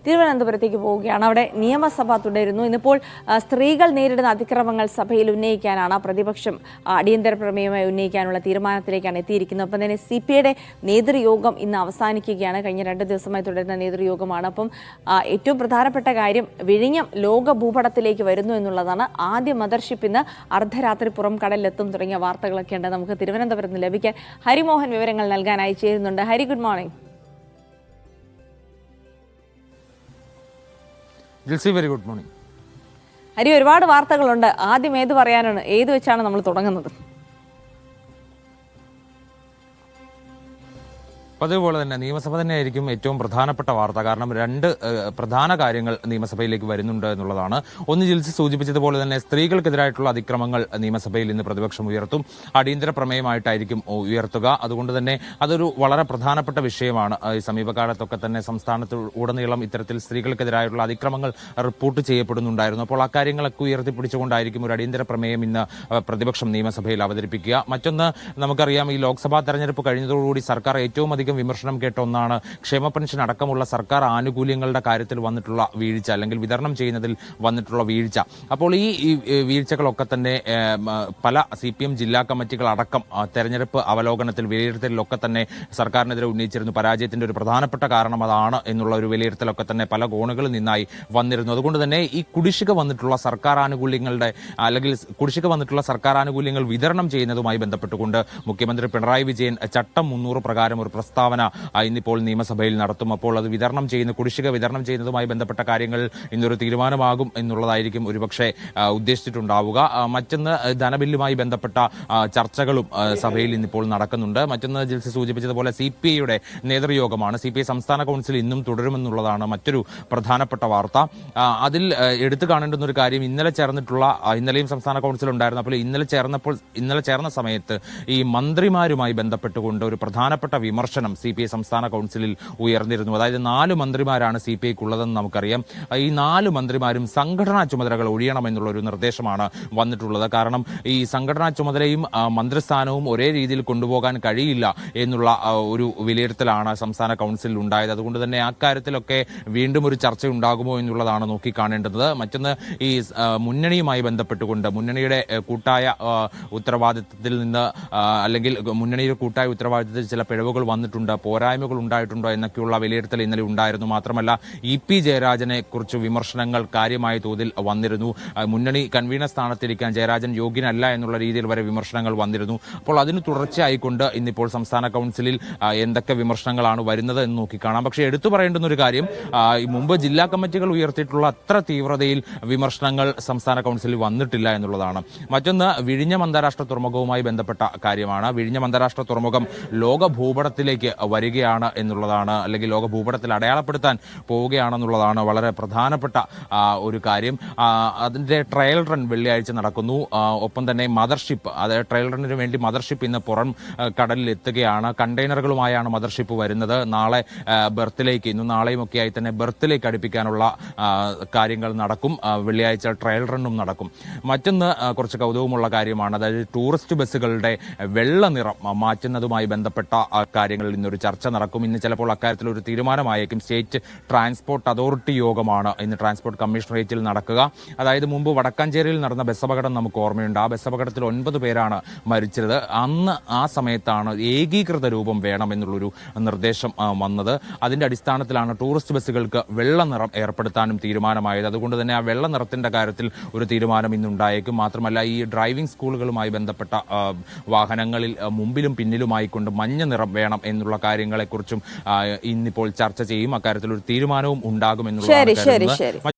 തിരുവനന്തപുരത്തേക്ക് പോവുകയാണ്. അവിടെ നിയമസഭ തുടരുന്നു. ഇന്നിപ്പോൾ സ്ത്രീകൾ നേരിടുന്ന അതിക്രമങ്ങൾ സഭയിൽ ഉന്നയിക്കാനാണ് പ്രതിപക്ഷം അടിയന്തര പ്രമേയമായി ഉന്നയിക്കാനുള്ള തീരുമാനത്തിലേക്കാണ് എത്തിയിരിക്കുന്നത്. ഒപ്പം തന്നെ CPIയുടെ നേതൃയോഗം ഇന്ന് അവസാനിക്കുകയാണ്. കഴിഞ്ഞ 2 ദിവസമായി തുടരുന്ന നേതൃയോഗമാണ്. അപ്പം ഏറ്റവും പ്രധാനപ്പെട്ട കാര്യം വിഴിഞ്ഞം ലോക ഭൂപടത്തിലേക്ക് വരുന്നു എന്നുള്ളതാണ്. ആദ്യ മദർഷിപ്പ് ഇന്ന് അർദ്ധരാത്രി പുറം കടലിലെത്തും തുടങ്ങിയ വാർത്തകളൊക്കെ ഉണ്ട്. നമുക്ക് തിരുവനന്തപുരത്ത് നിന്ന് ലഭിക്കാൻ ഹരിമോഹൻ വിവരങ്ങൾ നൽകാനായി ചേരുന്നുണ്ട്. Hari, good morning. Jilsy, very good morning. Hari, ഒരുപാട് വാർത്തകളുണ്ട്. ആദ്യം ഏത് പറയാനാണ്, ഏത് വെച്ചാണ് നമ്മൾ തുടങ്ങുന്നത്? അതുപോലെ തന്നെ നിയമസഭ തന്നെയായിരിക്കും ഏറ്റവും പ്രധാനപ്പെട്ട വാർത്ത. കാരണം 2 പ്രധാന കാര്യങ്ങൾ നിയമസഭയിലേക്ക് വരുന്നുണ്ട് എന്നുള്ളതാണ്. ഒന്ന്, ജിൽസി സൂചിപ്പിച്ചതുപോലെ തന്നെ സ്ത്രീകൾക്കെതിരായിട്ടുള്ള അതിക്രമങ്ങൾ നിയമസഭയിൽ ഇന്ന് പ്രതിപക്ഷം ഉയർത്തും. അടിയന്തര പ്രമേയമായിട്ടായിരിക്കും ഉയർത്തുക. അതുകൊണ്ട് തന്നെ അതൊരു വളരെ പ്രധാനപ്പെട്ട വിഷയമാണ്. ഈ സമീപകാലത്തൊക്കെ തന്നെ സംസ്ഥാനത്ത് ഉടനീളം ഇത്തരത്തിൽ സ്ത്രീകൾക്കെതിരായിട്ടുള്ള അതിക്രമങ്ങൾ റിപ്പോർട്ട് ചെയ്യപ്പെടുന്നുണ്ടായിരുന്നു. അപ്പോൾ അക്കാര്യങ്ങളൊക്കെ ഉയർത്തിപ്പിടിച്ചുകൊണ്ടായിരിക്കും ഒരു അടിയന്തര പ്രമേയം ഇന്ന് പ്രതിപക്ഷം നിയമസഭയിൽ അവതരിപ്പിക്കുക. മറ്റൊന്ന്, നമുക്കറിയാം, ഈ ലോക്സഭാ തെരഞ്ഞെടുപ്പ് കഴിഞ്ഞതോടുകൂടി സർക്കാർ ഏറ്റവും അധികം വിമർശനം കേട്ട ഒന്നാണ് ക്ഷേമ പെൻഷൻ അടക്കമുള്ള സർക്കാർ ആനുകൂല്യങ്ങളുടെ കാര്യത്തിൽ വന്നിട്ടുള്ള വീഴ്ച, അല്ലെങ്കിൽ വിതരണം ചെയ്യുന്നതിൽ വന്നിട്ടുള്ള വീഴ്ച. അപ്പോൾ ഈ വീഴ്ചകളൊക്കെ തന്നെ പല CPM ജില്ലാ കമ്മിറ്റികൾ അടക്കം തെരഞ്ഞെടുപ്പ് അവലോകനത്തിൽ വിലയിരുത്തലിലൊക്കെ തന്നെ സർക്കാരിനെതിരെ ഉന്നയിച്ചിരുന്നു. പരാജയത്തിന്റെ ഒരു പ്രധാനപ്പെട്ട കാരണം അതാണ് എന്നുള്ള ഒരു വിലയിരുത്തലൊക്കെ തന്നെ പല കോണുകളിൽ നിന്നായി വന്നിരുന്നു. അതുകൊണ്ട് തന്നെ ഈ കുടിശ്ശിക വന്നിട്ടുള്ള സർക്കാർ ആനുകൂല്യങ്ങളുടെ അല്ലെങ്കിൽ കുടിശ്ശിക വന്നിട്ടുള്ള സർക്കാർ ആനുകൂല്യങ്ങൾ വിതരണം ചെയ്യുന്നതുമായി ബന്ധപ്പെട്ടുകൊണ്ട് മുഖ്യമന്ത്രി പിണറായി വിജയൻ ചട്ടം 300 പ്രകാരം ഒരു പ്രസ്താവന ഇന്നിപ്പോൾ നിയമസഭയിൽ നടത്തും. അപ്പോൾ അത് കുടിശ്ശിക വിതരണം ചെയ്യുന്നതുമായി ബന്ധപ്പെട്ട കാര്യങ്ങൾ ഇന്നൊരു തീരുമാനമാകും എന്നുള്ളതായിരിക്കും ഒരുപക്ഷെ ഉദ്ദേശിച്ചിട്ടുണ്ടാവുക. മറ്റൊന്ന്, ധനബില്ലുമായി ബന്ധപ്പെട്ട ചർച്ചകളും സഭയിൽ ഇന്നിപ്പോൾ നടക്കുന്നുണ്ട്. മറ്റൊന്ന്, ജിൽസി സൂചിപ്പിച്ചതുപോലെ CPIയുടെ നേതൃയോഗമാണ്. CPI സംസ്ഥാന കൗൺസിൽ ഇന്നും തുടരുമെന്നുള്ളതാണ് മറ്റൊരു പ്രധാനപ്പെട്ട വാർത്ത. അതിൽ എടുത്തു കാണേണ്ടുന്ന ഒരു കാര്യം, ഇന്നലെയും സംസ്ഥാന കൗൺസിൽ ഉണ്ടായിരുന്നു. അപ്പോൾ ഇന്നലെ ചേർന്ന സമയത്ത് ഈ മന്ത്രിമാരുമായി ബന്ധപ്പെട്ടുകൊണ്ട് ഒരു പ്രധാനപ്പെട്ട വിമർശനം CPI സംസ്ഥാന കൗൺസിലിൽ ഉയർന്നിരുന്നു. അതായത് 4 മന്ത്രിമാരാണ് CPIക്കുള്ളതെന്ന് നമുക്കറിയാം. ഈ 4 മന്ത്രിമാരും സംഘടനാ ചുമതലകൾ ഒഴിയണമെന്നുള്ള ഒരു നിർദ്ദേശമാണ് വന്നിട്ടുള്ളത്. കാരണം ഈ സംഘടനാ ചുമതലയും മന്ത്രിസ്ഥാനവും ഒരേ രീതിയിൽ കൊണ്ടുപോകാൻ കഴിയില്ല എന്നുള്ള ഒരു വിലയിരുത്തലാണ് സംസ്ഥാന കൗൺസിലിൽ ഉണ്ടായത്. അതുകൊണ്ട് തന്നെ അക്കാര്യത്തിലൊക്കെ വീണ്ടും ഒരു ചർച്ച ഉണ്ടാകുമോ എന്നുള്ളതാണ് നോക്കിക്കാണേണ്ടത്. മറ്റൊന്ന്, ഈ മുന്നണിയുമായി ബന്ധപ്പെട്ടുകൊണ്ട് മുന്നണിയുടെ കൂട്ടായ ഉത്തരവാദിത്തത്തിൽ നിന്ന് അല്ലെങ്കിൽ മുന്നണിയുടെ കൂട്ടായ ഉത്തരവാദിത്തത്തിൽ ചില പിഴവുകൾ വന്നിട്ടുണ്ട്, പോരായ്മകൾ ഉണ്ടായിട്ടുണ്ടോ എന്നൊക്കെയുള്ള വിലയിരുത്തൽ ഇന്നലെ ഉണ്ടായിരുന്നു. മാത്രമല്ല, EP ജയരാജനെ കുറിച്ച് വിമർശനങ്ങൾ കാര്യമായ തോതിൽ വന്നിരുന്നു. മുന്നണി കൺവീനർ സ്ഥാനത്തിരിക്കാൻ ജയരാജൻ യോഗ്യനല്ല എന്നുള്ള രീതിയിൽ വരെ വിമർശനങ്ങൾ വന്നിരുന്നു. അപ്പോൾ അതിന് തുടർച്ചയായിക്കൊണ്ട് ഇന്നിപ്പോൾ സംസ്ഥാന കൗൺസിലിൽ എന്തൊക്കെ വിമർശനങ്ങളാണ് വരുന്നത് എന്ന് നോക്കിക്കാണാം. പക്ഷേ എടുത്തു പറയേണ്ടുന്ന ഒരു കാര്യം, മുമ്പ് ജില്ലാ കമ്മിറ്റികൾ ഉയർത്തിയിട്ടുള്ള അത്ര തീവ്രതയിൽ വിമർശനങ്ങൾ സംസ്ഥാന കൗൺസിലിൽ വന്നിട്ടില്ല എന്നുള്ളതാണ്. മറ്റൊന്ന്, വിഴിഞ്ഞം അന്താരാഷ്ട്ര തുറമുഖവുമായി ബന്ധപ്പെട്ട കാര്യമാണ്. വിഴിഞ്ഞം അന്താരാഷ്ട്ര തുറമുഖം ലോക ഭൂപടത്തിലേക്ക് വരികയാണ് എന്നുള്ളതാണ്, അല്ലെങ്കിൽ ലോക ഭൂപടത്തിൽ അടയാളപ്പെടുത്താൻ പോവുകയാണെന്നുള്ളതാണ് വളരെ പ്രധാനപ്പെട്ട ഒരു കാര്യം. അതിന്റെ ട്രയൽ റൺ വെള്ളിയാഴ്ച നടക്കുന്നു. ഒപ്പം തന്നെ മദർഷിപ്പ്, അതായത് ട്രയൽ റണ്ണിന് വേണ്ടി മദർഷിപ്പ് ഇന്ന് പുറം കടലിൽ എത്തുകയാണ്. കണ്ടെയ്നറുകളുമായാണ് മദർഷിപ്പ് വരുന്നത്. നാളെ ബെർത്തിലേക്ക്, ഇന്നും നാളെയും ഒക്കെയായി തന്നെ ബെർത്തിലേക്ക് അടുപ്പിക്കാനുള്ള കാര്യങ്ങൾ നടക്കും. വെള്ളിയാഴ്ച ട്രയൽ റണ്ണും നടക്കും. മറ്റൊന്ന്, കുറച്ച് കൗതുകമുള്ള കാര്യമാണ്. അതായത് ടൂറിസ്റ്റ് ബസ്സുകളുടെ വെള്ള നിറം മാറ്റുന്നതുമായി ബന്ധപ്പെട്ട കാര്യങ്ങളിൽ ഇന്നൊരു ചർച്ച നടക്കും. ഇന്ന് ചിലപ്പോൾ അക്കാര്യത്തിൽ ഒരു തീരുമാനമായേക്കും. സ്റ്റേറ്റ് ട്രാൻസ്പോർട്ട് അതോറിറ്റി യോഗമാണ് ഇന്ന് ട്രാൻസ്പോർട്ട് കമ്മീഷണറേറ്റിൽ നടക്കുക. അതായത് മുമ്പ് വടക്കാഞ്ചേരിയിൽ നടന്ന ബസ് അപകടം നമുക്ക് ഓർമ്മയുണ്ട്. ആ ബസ് അപകടത്തിൽ 9 പേരാണ് മരിച്ചത്. അന്ന് ആ സമയത്താണ് ഏകീകൃത രൂപം വേണം എന്നുള്ളൊരു നിർദ്ദേശം വന്നത്. അതിന്റെ അടിസ്ഥാനത്തിലാണ് ടൂറിസ്റ്റ് ബസ്സുകൾക്ക് വെള്ള നിറം ഏർപ്പെടുത്താനും തീരുമാനമായത്. അതുകൊണ്ട് തന്നെ ആ വെള്ള നിറത്തിന്റെ കാര്യത്തിൽ ഒരു തീരുമാനം ഇന്നുണ്ടായേക്കും. മാത്രമല്ല, ഈ ഡ്രൈവിംഗ് സ്കൂളുകളുമായി ബന്ധപ്പെട്ട വാഹനങ്ങളിൽ മുമ്പിലും പിന്നിലുമായിക്കൊണ്ട് മഞ്ഞ നിറം വേണം എന്നുള്ള കാര്യങ്ങളെക്കുറിച്ചും ഇന്നിപ്പോൾ ചർച്ച ചെയ്യും. അക്കാര്യത്തിൽ ഒരു തീരുമാനവും ഉണ്ടാകും എന്നുള്ളതാണ്.